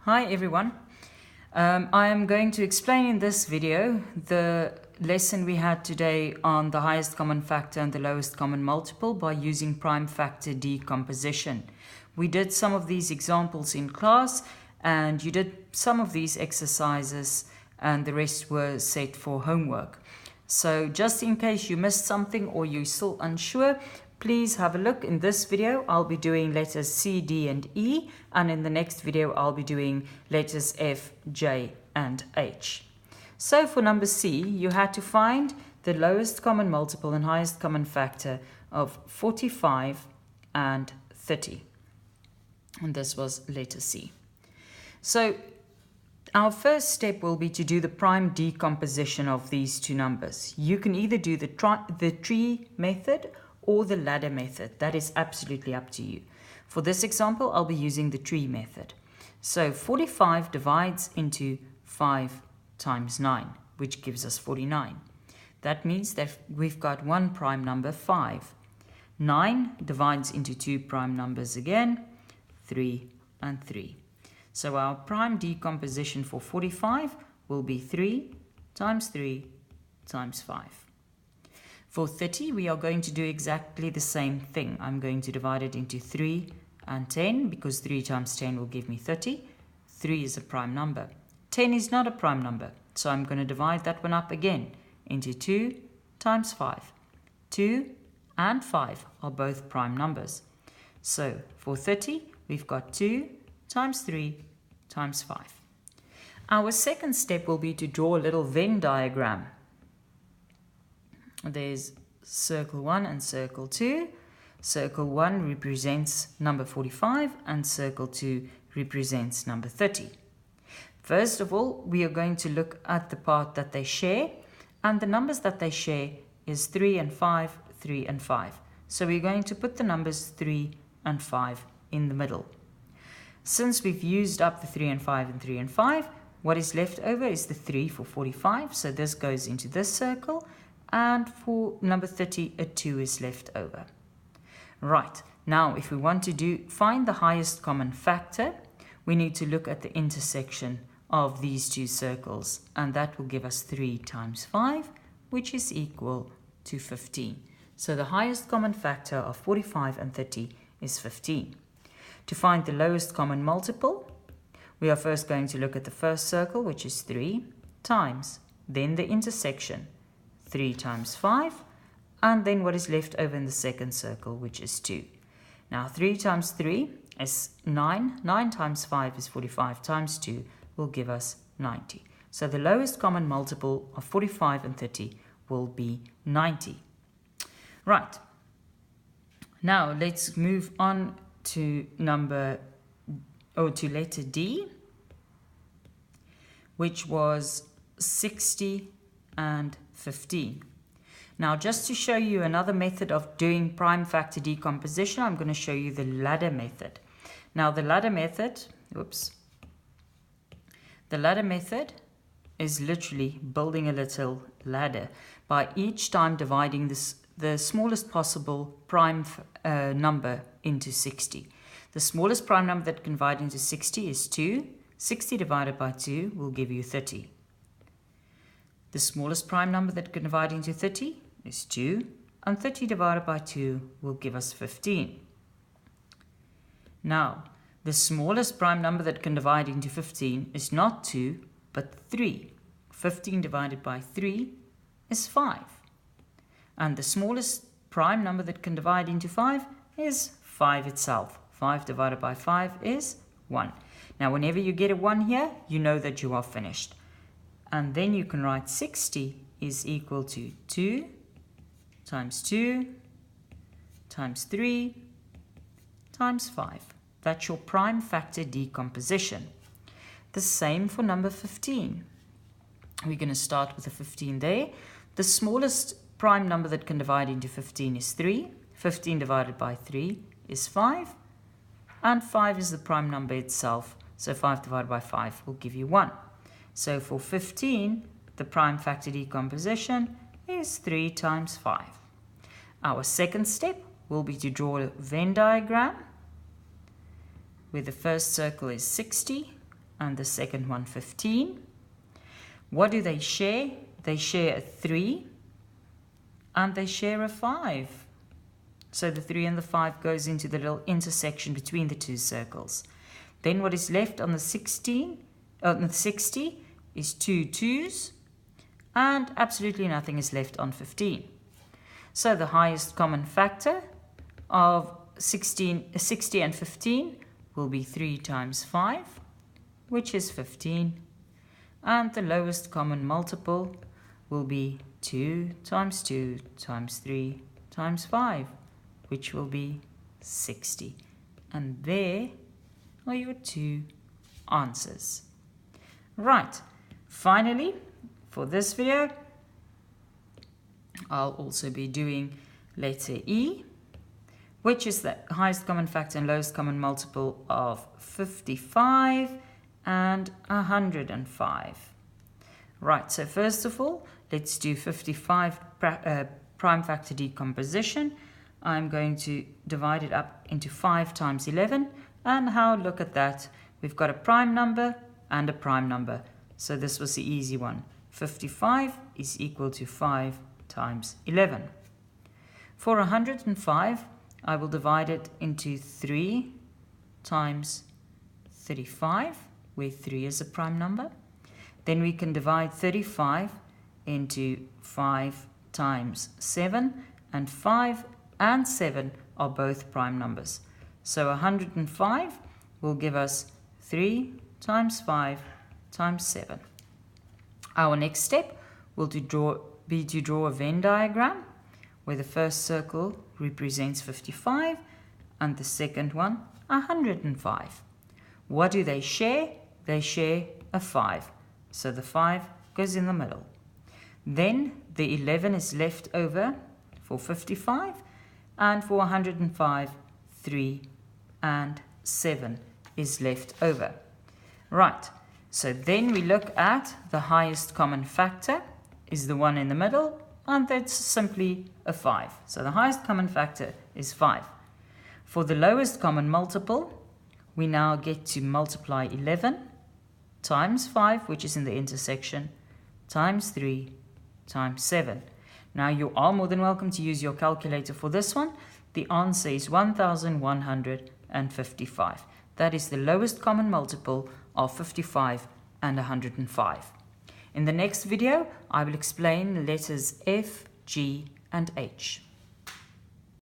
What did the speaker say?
Hi everyone. I am going to explain in this video the lesson we had today on the highest common factor and the lowest common multiple by using prime factor decomposition. We did some of these examples in class and you did some of these exercises and the rest were set for homework. So just in case you missed something or you're still unsure, please have a look. In this video, I'll be doing letters C, D, and E, and in the next video, I'll be doing letters F, J, and H. So for number C, you had to find the lowest common multiple and highest common factor of 45 and 30. And this was letter C. So our first step will be to do the prime decomposition of these two numbers. You can either do the tree method or the ladder method. That is absolutely up to you. For this example, I'll be using the tree method. So 45 divides into 5 times 9, which gives us 49. That means that we've got one prime number, 5. 9 divides into two prime numbers again, 3 and 3. So our prime decomposition for 45 will be 3 times 3 times 5. For 30, we are going to do exactly the same thing. I'm going to divide it into 3 and 10 because 3 times 10 will give me 30. 3 is a prime number. 10 is not a prime number, so I'm going to divide that one up again into 2 times 5. 2 and 5 are both prime numbers. So for 30, we've got 2 times 3 times 5. Our second step will be to draw a little Venn diagram. There's circle 1 and circle 2. Circle 1 represents number 45 and circle 2 represents number 30. First of all, we are going to look at the part that they share, and the numbers that they share is 3 and 5, 3 and 5. So we're going to put the numbers 3 and 5 in the middle. Since we've used up the 3 and 5 and 3 and 5, what is left over is the 3 for 45, so this goes into this circle. And for number 30, a 2 is left over. Right, now if we want to find the highest common factor, we need to look at the intersection of these two circles. And that will give us 3 times 5, which is equal to 15. So the highest common factor of 45 and 30 is 15. To find the lowest common multiple, we are first going to look at the first circle, which is 3, times, then the intersection, 3 times 5, and then what is left over in the second circle, which is 2. Now 3 times 3 is 9, 9 times 5 is 45, times 2 will give us 90. So the lowest common multiple of 45 and 30 will be 90. Right, now let's move on to letter D, which was 60 and 15. Now just to show you another method of doing prime factor decomposition, I'm going to show you the ladder method. Now the ladder method is literally building a little ladder by each time dividing the smallest possible prime number into 60. The smallest prime number that can divide into 60 is 2. 60 divided by 2 will give you 30. The smallest prime number that can divide into 30 is 2, and 30 divided by 2 will give us 15. Now, the smallest prime number that can divide into 15 is not 2, but 3. 15 divided by 3 is 5. And the smallest prime number that can divide into 5 is 5 itself. 5 divided by 5 is 1. Now, whenever you get a 1 here, you know that you are finished. And then you can write 60 is equal to 2 times 2 times 3 times 5. That's your prime factor decomposition. The same for number 15. We're going to start with a 15 there. The smallest prime number that can divide into 15 is 3. 15 divided by 3 is 5. And 5 is the prime number itself. So 5 divided by 5 will give you 1. So for 15, the prime factor decomposition is 3 times 5. Our second step will be to draw a Venn diagram where the first circle is 60 and the second one 15. What do they share? They share a 3 and they share a 5. So the 3 and the 5 goes into the little intersection between the two circles. Then what is left on the 60 is 2 2s, and absolutely nothing is left on 15. So the highest common factor of 60 and 15 will be 3 times 5, which is 15. And the lowest common multiple will be 2 times 2 times 3 times 5, which will be 60. And there are your 2 answers. Right, finally, for this video, I'll also be doing letter E, which is the highest common factor and lowest common multiple of 55 and 105. Right, so first of all, let's do 55 prime factor decomposition. I'm going to divide it up into 5 times 11, and how look at that. We've got a prime number and a prime number, so this was the easy one. 55 is equal to 5 times 11. For 105, I will divide it into 3 times 35, where 3 is a prime number. Then we can divide 35 into 5 times 7, and 5 and 7 are both prime numbers. So 105 will give us 3 times 5 times 7. Our next step will be to draw a Venn diagram where the first circle represents 55 and the second one 105. What do they share? They share a 5. So the 5 goes in the middle. Then the 11 is left over for 55, and for 105, 3 and 7 is left over. Right, so then we look at the highest common factor is the one in the middle, and that's simply a 5. So the highest common factor is 5. For the lowest common multiple, we now get to multiply 11 times 5, which is in the intersection, times 3 times 7. Now you are more than welcome to use your calculator for this one. The answer is 1155. That is the lowest common multiple of 55 and 105. In the next video, I will explain letters F, G, and H.